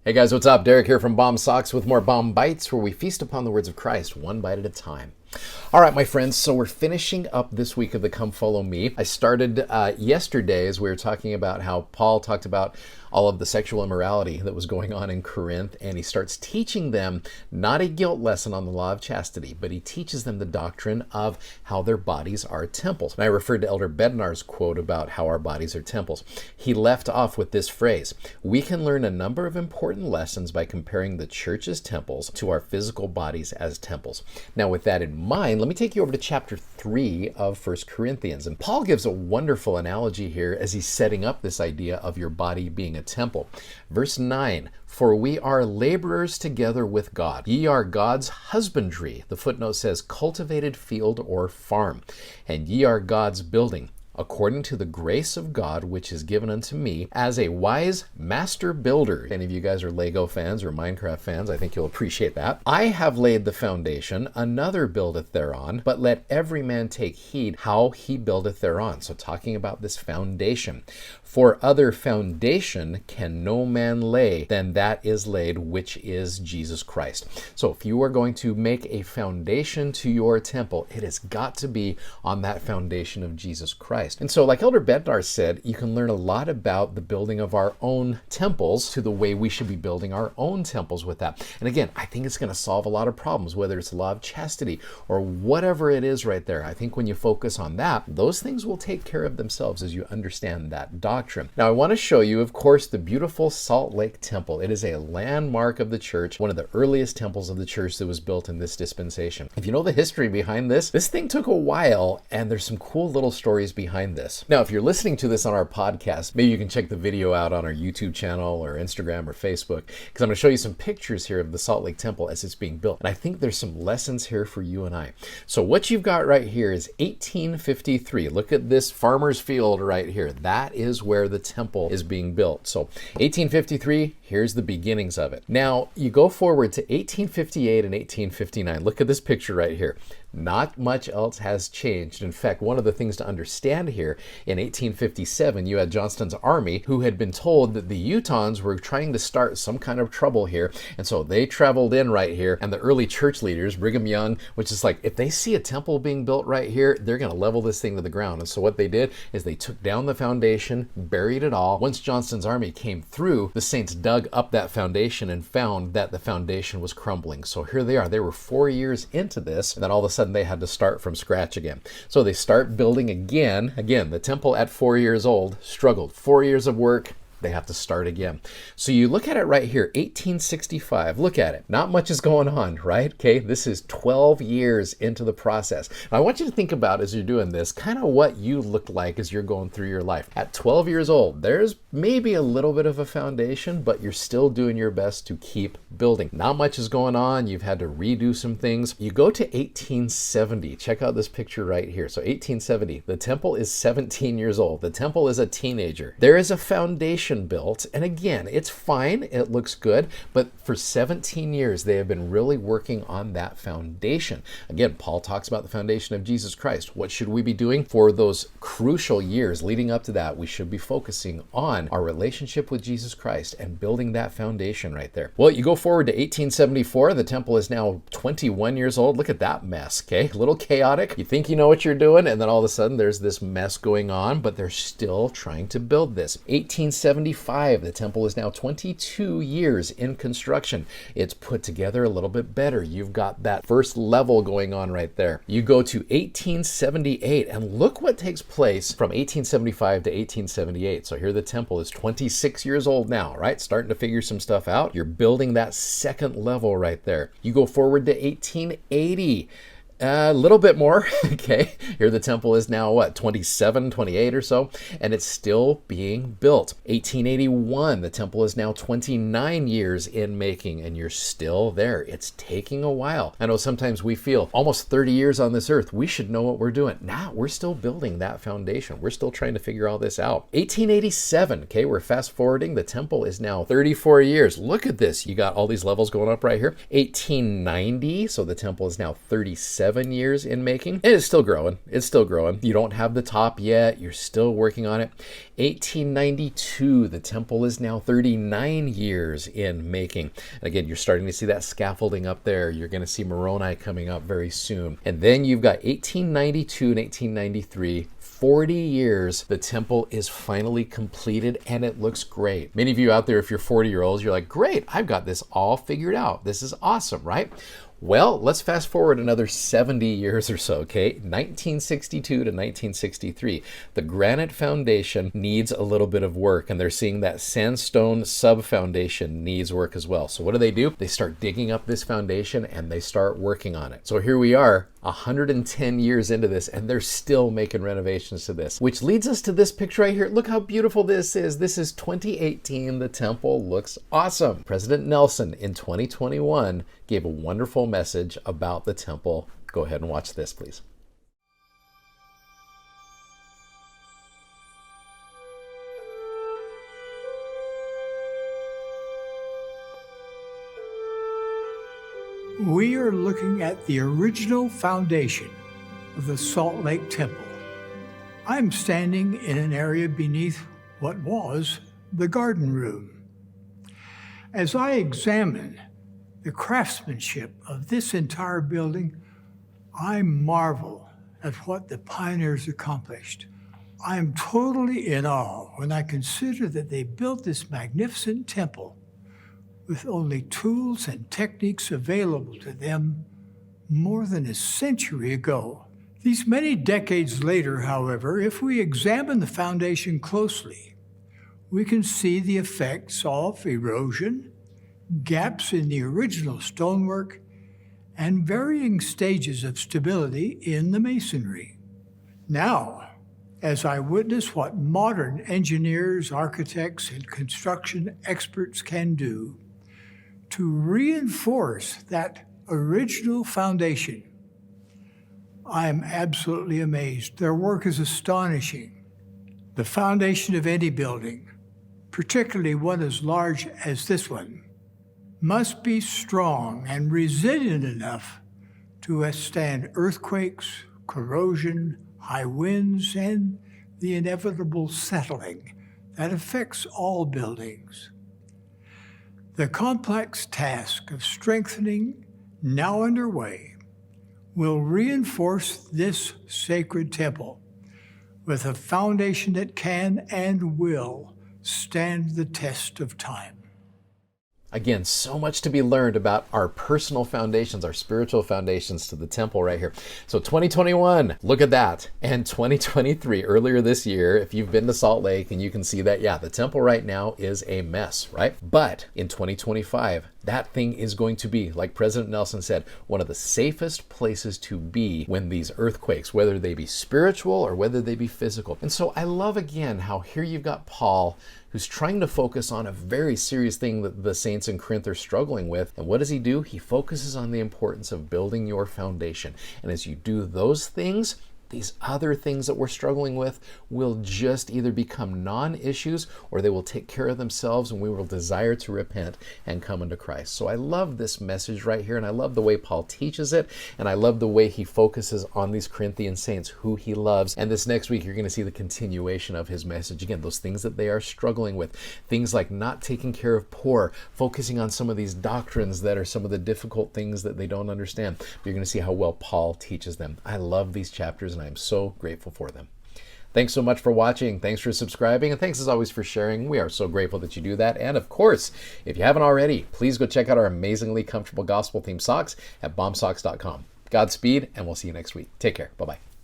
Hey guys, what's up? Derek here from Bomb Socks with more Bomb Bites, where we feast upon the words of Christ one bite at a time. All right, my friends, so we're finishing up this week of the Come Follow Me. I started yesterday as we were talking about how Paul talked about all of the sexual immorality that was going on in Corinth, and he starts teaching them not a guilt lesson on the law of chastity, but he teaches them the doctrine of how their bodies are temples. And I referred to Elder Bednar's quote about how our bodies are temples. He left off with this phrase: we can learn a number of important lessons by comparing the church's temples to our physical bodies as temples. Now, with that in mind, let me take you over to chapter 3 of 1 Corinthians. And Paul gives a wonderful analogy here as he's setting up this idea of your body being a temple. Verse 9, "For we are laborers together with God. Ye are God's husbandry." The footnote says cultivated field or farm. "And ye are God's building, according to the grace of God, which is given unto me as a wise master builder." If any of you guys are Lego fans or Minecraft fans, I think you'll appreciate that. "I have laid the foundation, another buildeth thereon, but let every man take heed how he buildeth thereon." So talking about this foundation. "For other foundation can no man lay than that is laid, which is Jesus Christ." So if you are going to make a foundation to your temple, it has got to be on that foundation of Jesus Christ. And so, like Elder Bednar said, you can learn a lot about the building of our own temples to the way we should be building our own temples with that. And again, I think it's going to solve a lot of problems, whether it's the law of chastity or whatever it is right there. I think when you focus on that, those things will take care of themselves as you understand that doctrine. Now, I want to show you, of course, the beautiful Salt Lake Temple. It is a landmark of the church, one of the earliest temples of the church that was built in this dispensation. If you know the history behind this thing took a while, and there's some cool little stories behind this. Now, if you're listening to this on our podcast, maybe you can check the video out on our YouTube channel or Instagram or Facebook, because I'm going to show you some pictures here of the Salt Lake Temple as it's being built. And I think there's some lessons here for you and I. So what you've got right here is 1853. Look at this farmer's field right here. That is where the temple is being built. So 1853, here's the beginnings of it. Now, you go forward to 1858 and 1859. Look at this picture right here. Not much else has changed. In fact, one of the things to understand here, in 1857, you had Johnston's army who had been told that the Utahns were trying to start some kind of trouble here. And so they traveled in right here, and the early church leaders, Brigham Young, which is like, if they see a temple being built right here, they're going to level this thing to the ground. And so what they did is they took down the foundation, buried it all. Once Johnston's army came through, the saints dug up that foundation and found that the foundation was crumbling. So here they are. They were 4 years into this, and then all of a sudden they had to start from scratch again. So they start building again. Again, the temple at 4 years old struggled. 4 years of work. They have to start again. So you look at it right here, 1865. Look at it. Not much is going on, right? Okay, this is 12 years into the process. Now, I want you to think about, as you're doing this, kind of what you look like as you're going through your life. At 12 years old, there's maybe a little bit of a foundation, but you're still doing your best to keep building. Not much is going on. You've had to redo some things. You go to 1870. Check out this picture right here. So 1870, the temple is 17 years old. The temple is a teenager. There is a foundation built, and again, it's fine, it looks good, but for 17 years they have been really working on that foundation. Again, Paul talks about the foundation of Jesus Christ. What should we be doing for those crucial years leading up to that? We should be focusing on our relationship with Jesus Christ and building that foundation right there. Well, you go forward to 1874, the temple is now 21 years old. Look at that mess, okay? A little chaotic. You think you know what you're doing, and then all of a sudden there's this mess going on, but they're still trying to build this. 1875, the temple is now 22 years in construction. It's put together a little bit better. You've got that first level going on right there. You go to 1878, and look what takes place from 1875 to 1878. So here the temple is 26 years old now, right? Starting to figure some stuff out. You're building that second level right there. You go forward to 1880. A little bit more, okay. Here the temple is now, what, 27, 28 or so, and it's still being built. 1881, the temple is now 29 years in making, and you're still there. It's taking a while. I know sometimes we feel almost 30 years on this earth, we should know what we're doing. Nah, we're still building that foundation. We're still trying to figure all this out. 1887, okay, we're fast forwarding. The temple is now 34 years. Look at this. You got all these levels going up right here. 1890, so the temple is now 37 7 years in making. And it's still growing. It's still growing. You don't have the top yet. You're still working on it. 1892, the temple is now 39 years in making. And again, you're starting to see that scaffolding up there. You're going to see Moroni coming up very soon. And then you've got 1892 and 1893. 40 years, the temple is finally completed and it looks great. Many of you out there, if you're 40-year-olds, you're like, great, I've got this all figured out. This is awesome, right? Well, let's fast forward another 70 years or so, okay? 1962 to 1963. The granite foundation needs a little bit of work, and they're seeing that sandstone sub-foundation needs work as well. So what do? They start digging up this foundation and they start working on it. So here we are, 110 years into this, and they're still making renovations to this, which leads us to this picture right here. Look how beautiful this is. This is 2018. The temple looks awesome. President Nelson in 2021 gave a wonderful message about the temple. Go ahead and watch this, please. We are looking at the original foundation of the Salt Lake Temple. I'm standing in an area beneath what was the garden room. As I examine the craftsmanship of this entire building, I marvel at what the pioneers accomplished. I am totally in awe when I consider that they built this magnificent temple with only tools and techniques available to them more than a century ago. These many decades later, however, if we examine the foundation closely, we can see the effects of erosion, gaps in the original stonework, and varying stages of stability in the masonry. Now, as I witness what modern engineers, architects, and construction experts can do to reinforce that original foundation, I am absolutely amazed. Their work is astonishing. The foundation of any building, particularly one as large as this one, must be strong and resilient enough to withstand earthquakes, corrosion, high winds, and the inevitable settling that affects all buildings. The complex task of strengthening, now underway, will reinforce this sacred temple with a foundation that can and will stand the test of time. Again, so much to be learned about our personal foundations, our spiritual foundations to the temple right here. So 2021, look at that. And 2023, earlier this year, if you've been to Salt Lake and you can see that, yeah, the temple right now is a mess, right? But in 2025, that thing is going to be, like President Nelson said, one of the safest places to be when these earthquakes, whether they be spiritual or whether they be physical. And so I love again how here you've got Paul, who's trying to focus on a very serious thing that the saints in Corinth are struggling with. And what does he do? He focuses on the importance of building your foundation. And as you do those things, these other things that we're struggling with will just either become non-issues or they will take care of themselves and we will desire to repent and come into Christ. So I love this message right here, and I love the way Paul teaches it, and I love the way he focuses on these Corinthian saints, who he loves. And this next week, you're going to see the continuation of his message. Again, those things that they are struggling with, things like not taking care of poor, focusing on some of these doctrines that are some of the difficult things that they don't understand. But you're going to see how well Paul teaches them. I love these chapters, and I'm so grateful for them. Thanks so much for watching. Thanks for subscribing. And thanks as always for sharing. We are so grateful that you do that. And of course, if you haven't already, please go check out our amazingly comfortable gospel themed socks at bombsocks.com. Godspeed, and we'll see you next week. Take care. Bye-bye.